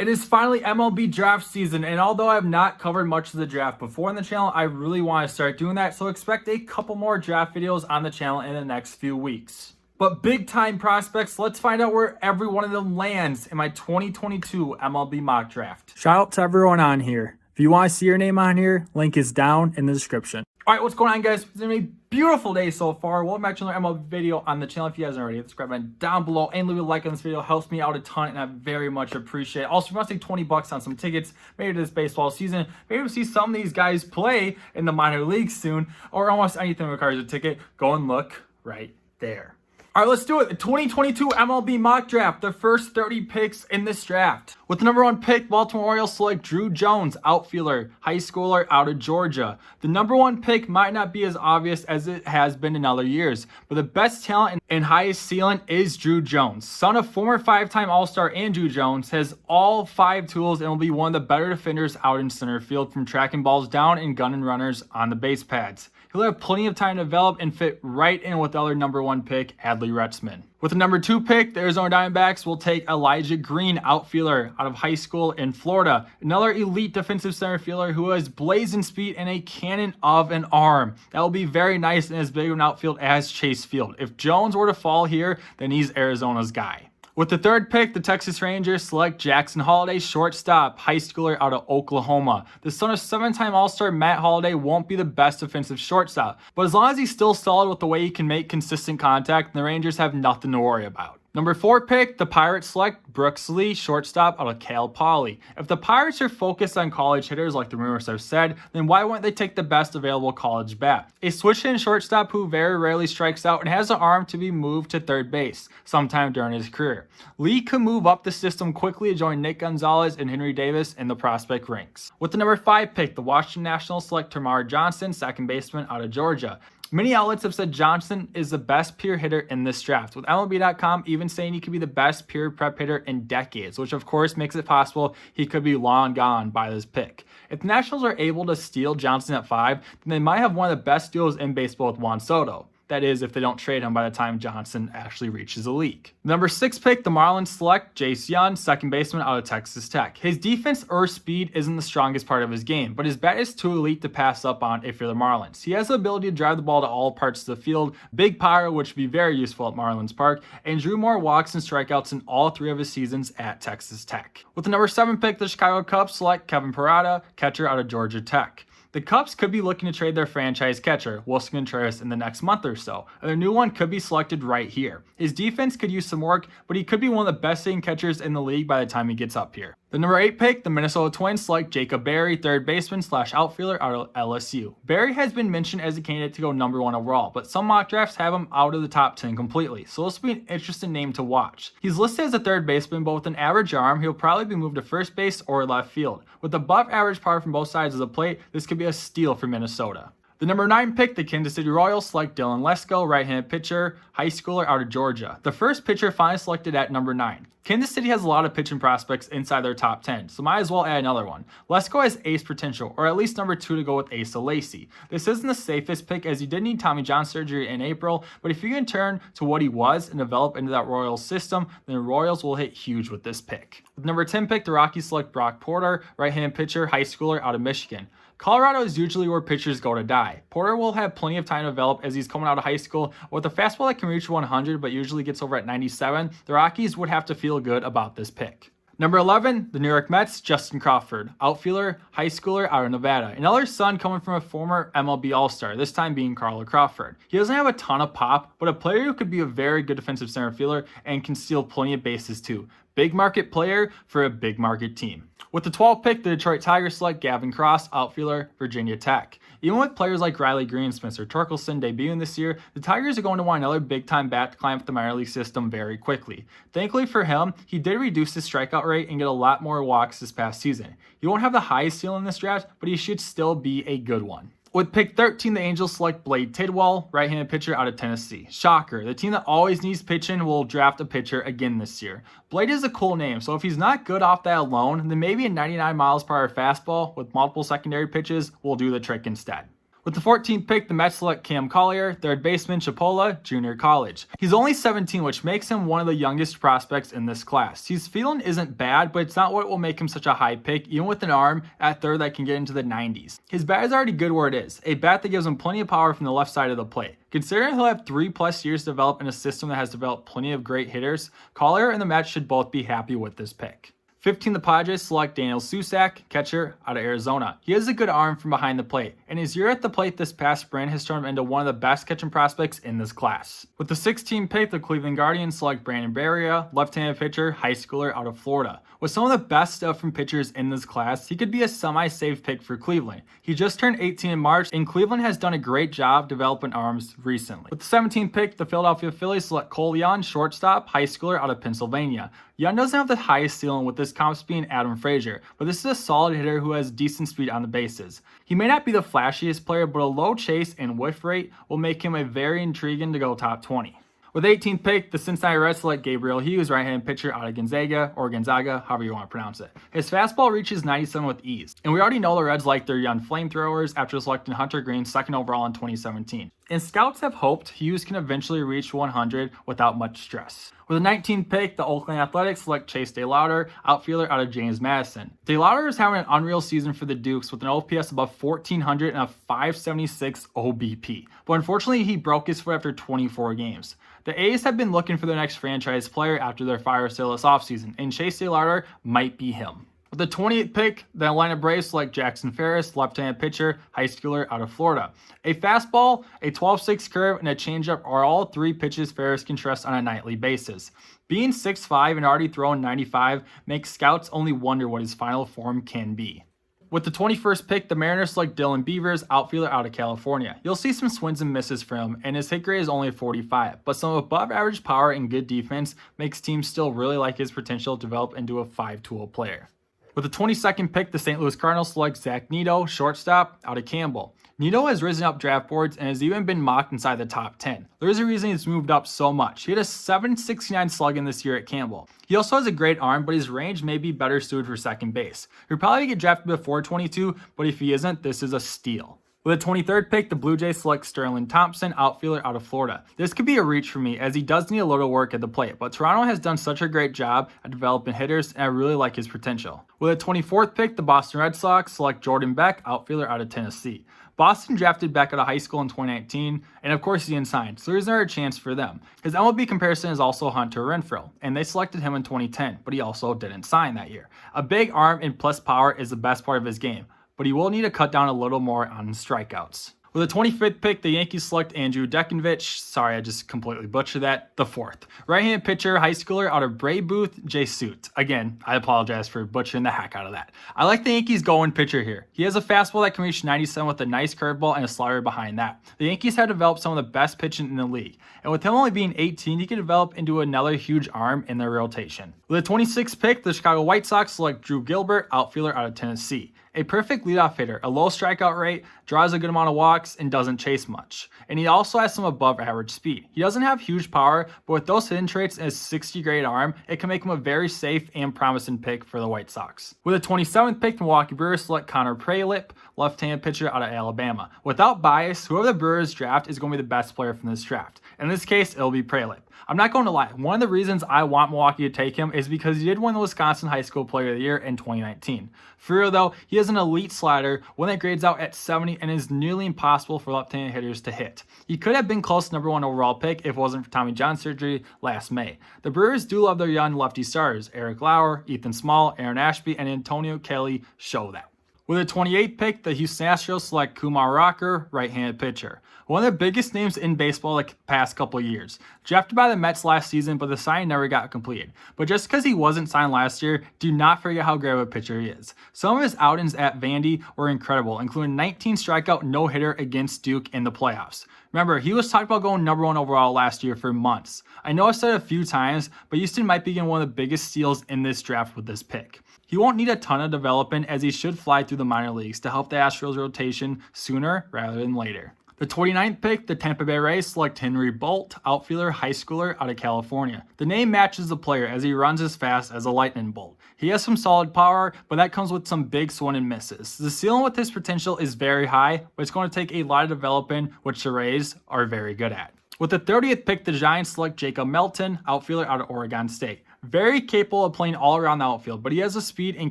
It is finally MLB draft season, and although I have not covered much of the draft before on the channel, I really want to start doing that, so expect a couple more draft videos on the channel in the next few weeks. But big time prospects, let's find out where every one of them lands in my 2022 MLB mock draft. Shout out to everyone on here. If you want to see your name on here, link is down in the description. All right, what's going on, guys? It's been a beautiful day so far. Welcome back to another MLB video on the channel. If you guys aren't already, hit the subscribe button down below and leave a like on this video. It helps me out a ton, and I very much appreciate it. Also, if you want to take 20 bucks on some tickets, maybe to this baseball season, maybe we'll see some of these guys play in the minor leagues soon, or almost anything that requires a ticket, go and look right there. All right, let's do it. The 2022 MLB mock draft, the first 30 picks in this draft. With the number 1 pick, Baltimore Orioles select Druw Jones, outfielder, high schooler out of Georgia. The number 1 pick might not be as obvious as it has been in other years, but the best talent and highest ceiling is Druw Jones. Son of former 5-time All-Star Druw Jones, has all 5 tools and will be one of the better defenders out in center field, from tracking balls down and gunning runners on the base pads. He'll have plenty of time to develop and fit right in with the other number 1 pick, Adley Rutschman. With the number 2 pick, the Arizona Diamondbacks will take Elijah Green, outfielder out of high school in Florida. Another elite defensive center fielder who has blazing speed and a cannon of an arm. That will be very nice in as big of an outfield as Chase Field. If Jones were to fall here, then he's Arizona's guy. With the 3rd pick, the Texas Rangers select Jackson Holliday, shortstop, high schooler out of Oklahoma. The son of 7-time All-Star Matt Holliday won't be the best defensive shortstop, but as long as he's still solid with the way he can make consistent contact, the Rangers have nothing to worry about. Number 4 pick, the Pirates select Brooks Lee, shortstop out of Cal Poly. If the Pirates are focused on college hitters like the rumors have said, then why wouldn't they take the best available college bat? A switch-hitting shortstop who very rarely strikes out and has an arm to be moved to third base sometime during his career. Lee could move up the system quickly to join Nick Gonzalez and Henry Davis in the prospect ranks. With the number 5 pick, the Washington Nationals select Termarr Johnson, second baseman out of Georgia. Many outlets have said Johnson is the best pure hitter in this draft, with MLB.com even saying he could be the best pure prep hitter in decades, which of course makes it possible he could be long gone by this pick. If the Nationals are able to steal Johnson at 5, then they might have one of the best deals in baseball with Juan Soto. That is, if they don't trade him by the time Johnson actually reaches the league. Number 6 pick, the Marlins select Jace Jung, second baseman out of Texas Tech. His defense or speed isn't the strongest part of his game, but his bat is too elite to pass up on if you're the Marlins. He has the ability to drive the ball to all parts of the field, big power, which would be very useful at Marlins Park, and drew more walks and strikeouts in all 3 of his seasons at Texas Tech. With the number 7 pick, the Chicago Cubs select Kevin Parada, catcher out of Georgia Tech. The Cubs could be looking to trade their franchise catcher, Willson Contreras, in the next month or so, and their new one could be selected right here. His defense could use some work, but he could be one of the best hitting catchers in the league by the time he gets up here. The number 8 pick, the Minnesota Twins select Jacob Berry, third baseman / outfielder out of LSU. Berry has been mentioned as a candidate to go number 1 overall, but some mock drafts have him out of the top 10 completely, so this will be an interesting name to watch. He's listed as a third baseman, but with an average arm, he'll probably be moved to first base or left field. With above average power from both sides of the plate, this could be a steal for Minnesota. The number 9 pick, the Kansas City Royals select Dylan Resko, right-handed pitcher, high schooler out of Georgia. The first pitcher finally selected at number 9. Kansas City has a lot of pitching prospects inside their top 10, so might as well add another one. Resko has ace potential, or at least number 2 to go with Asa Lacy. This isn't the safest pick as he did need Tommy John surgery in April, but if you can turn to what he was and develop into that Royals system, then the Royals will hit huge with this pick. With number 10 pick, the Rockies select Brock Porter, right-handed pitcher, high schooler out of Michigan. Colorado is usually where pitchers go to die. Porter will have plenty of time to develop as he's coming out of high school. With a fastball that can reach 100 but usually gets over at 97, the Rockies would have to feel good about this pick. Number 11, the New York Mets, Justin Crawford, outfielder, high schooler out of Nevada. Another son coming from a former MLB All-Star, this time being Carla Crawford. He doesn't have a ton of pop, but a player who could be a very good defensive center fielder and can steal plenty of bases too. Big market player for a big market team. With the 12th pick, the Detroit Tigers select Gavin Cross, outfielder, Virginia Tech. Even with players like Riley Green and Spencer Torkelson debuting this year, the Tigers are going to want another big-time bat to climb up the minor league system very quickly. Thankfully for him, he did reduce his strikeout rate and get a lot more walks this past season. He won't have the highest ceiling in this draft, but he should still be a good one. With pick 13, the Angels select Blade Tidwell, right-handed pitcher out of Tennessee. Shocker, the team that always needs pitching will draft a pitcher again this year. Blade is a cool name, so if he's not good off that alone, then maybe a 99 miles per hour fastball with multiple secondary pitches will do the trick instead. With the 14th pick, the Mets select Cam Collier, third baseman Chipola, junior college. He's only 17, which makes him one of the youngest prospects in this class. His feeling isn't bad, but it's not what will make him such a high pick, even with an arm at third that can get into the 90s. His bat is already good where it is, a bat that gives him plenty of power from the left side of the plate. Considering he'll have 3+ years to develop in a system that has developed plenty of great hitters, Collier and the Mets should both be happy with this pick. 15, the Padres select Daniel Susac, catcher out of Arizona. He has a good arm from behind the plate, and his year at the plate this past spring has turned him into one of the best catching prospects in this class. With the 16th pick, the Cleveland Guardians select Barriera, left-handed pitcher, high schooler out of Florida. With some of the best stuff from pitchers in this class, he could be a semi-safe pick for Cleveland. He just turned 18 in March, and Cleveland has done a great job developing arms recently. With the 17th pick, the Philadelphia Phillies select Collier, shortstop, high schooler out of Pennsylvania. Young doesn't have the highest ceiling with this comps being Adam Frazier, but this is a solid hitter who has decent speed on the bases. He may not be the flashiest player, but a low chase and whiff rate will make him a very intriguing to go top 20. With the 18th pick, the Cincinnati Reds select Gabriel Hughes, right-handed pitcher out of Gonzaga, or Gonzaga, however you want to pronounce it. His fastball reaches 97 with ease, and we already know the Reds like their young flamethrowers after selecting Hunter Green 2nd overall in 2017. And scouts have hoped Hughes can eventually reach 100 without much stress. With the 19th pick, the Oakland Athletics select Chase DeLauter, outfielder out of James Madison. DeLauter is having an unreal season for the Dukes with an OPS above 1,400 and a 576 OBP. But unfortunately, he broke his foot after 24 games. The A's have been looking for their next franchise player after their fire sale this offseason, and Chase DeLauter might be him. With the 20th pick, the Atlanta Braves select Jackson Ferris, left-handed pitcher, high schooler out of Florida. A fastball, a 12-6 curve, and a changeup are all 3 pitches Ferris can trust on a nightly basis. Being 6'5" and already throwing 95 makes scouts only wonder what his final form can be. With the 21st pick, the Mariners select Dylan Beavers, outfielder out of California. You'll see some swings and misses from him, and his hit grade is only a 45, but some above-average power and good defense makes teams still really like his potential to develop into a 5-tool player. With the 22nd pick, the St. Louis Cardinals select Zach Neto, shortstop, out of Campbell. Neto has risen up draft boards and has even been mocked inside the top 10. There is a reason he's moved up so much. He had a .769 slugging this year at Campbell. He also has a great arm, but his range may be better suited for second base. He'll probably get drafted before 22, but if he isn't, this is a steal. With the 23rd pick, the Blue Jays select Sterlin Thompson, outfielder out of Florida. This could be a reach for me as he does need a little work at the plate, but Toronto has done such a great job at developing hitters and I really like his potential. With the 24th pick, the Boston Red Sox select Jordan Beck, outfielder out of Tennessee. Boston drafted Beck out of high school in 2019, and of course he didn't sign, so there's never a chance for them. His MLB comparison is also Hunter Renfroe, and they selected him in 2010, but he also didn't sign that year. A big arm and plus power is the best part of his game, but he will need to cut down a little more on his strikeouts. With the 25th pick, the Yankees select Andrew Dekovich. Sorry, I just completely butchered that. The 4th. Right-handed pitcher, high schooler out of Bray Booth, Jace. Again, I apologize for butchering the heck out of that. I like the Yankees going pitcher here. He has a fastball that can reach 97 with a nice curveball and a slider behind that. The Yankees have developed some of the best pitching in the league. And with him only being 18, he can develop into another huge arm in their rotation. With the 26th pick, the Chicago White Sox select Drew Gilbert, outfielder out of Tennessee. A perfect leadoff hitter, a low strikeout rate, draws a good amount of walks, and doesn't chase much. And he also has some above average speed. He doesn't have huge power, but with those hitting traits and his 60 grade arm, it can make him a very safe and promising pick for the White Sox. With the 27th pick, the Milwaukee Brewers select Connor Praylip, left-handed pitcher out of Alabama. Without bias, whoever the Brewers draft is going to be the best player from this draft. In this case, it'll be Praylip. I'm not going to lie, one of the reasons I want Milwaukee to take him is because he did win the Wisconsin High School Player of the Year in 2019. For real though, he has an elite slider, one that grades out at 70 and is nearly impossible for left-handed hitters to hit. He could have been close to #1 overall pick if it wasn't for Tommy John surgery last May. The Brewers do love their young lefty starters. Eric Lauer, Ethan Small, Aaron Ashby, and Antonio Kelly show that. With the 28th pick, the Houston Astros select Kumar, right-handed pitcher. One of the biggest names in baseball the past couple of years. Drafted by the Mets last season, but the signing never got completed. But just because he wasn't signed last year, do not forget how great of a pitcher he is. Some of his outings at Vandy were incredible, including 19 strikeout no-hitter against Duke in the playoffs. Remember, he was talked about going #1 overall last year for months. I know I said it a few times, but Houston might be getting one of the biggest steals in this draft with this pick. He won't need a ton of development as he should fly through the minor leagues to help the Astros rotation sooner rather than later. The 29th pick, the Tampa Bay Rays select Henry Bolt, outfielder, high schooler out of California. The name matches the player as he runs as fast as a lightning bolt. He has some solid power, but that comes with some big swing and misses. The ceiling with his potential is very high, but it's going to take a lot of development, which the Rays are very good at. With the 30th pick, the Giants select Jacob Melton, outfielder out of Oregon State. Very capable of playing all around the outfield, but he has the speed and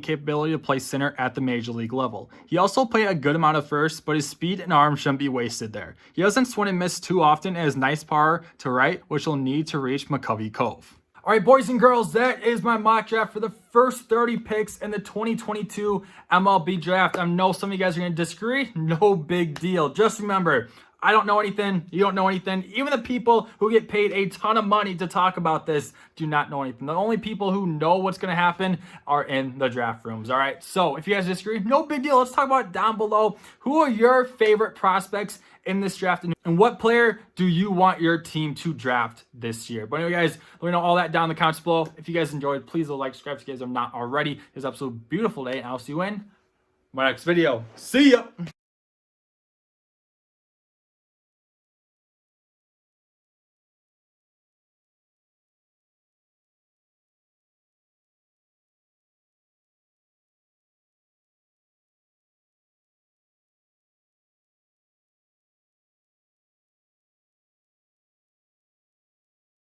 capability to play center at the major league level. He also played a good amount of first, but his speed and arm shouldn't be wasted there. He doesn't swing and miss too often and has nice power to right, which will need to reach McCovey Cove. All right, boys and girls, that is my mock draft for the first 30 picks in the 2022 MLB draft. I know some of you guys are going to disagree. No big deal. Just remember, I don't know anything. You don't know anything. Even the people who get paid a ton of money to talk about this do not know anything. The only people who know what's going to happen are in the draft rooms. All right. So if you guys disagree, no big deal. Let's talk about it down below. Who are your favorite prospects in this draft? And what player do you want your team to draft this year? But anyway, guys, let me know all that down in the comments below. If you guys enjoyed, please like, subscribe if you guys are not already. It's an absolute beautiful day. And I'll see you in my next video. See ya.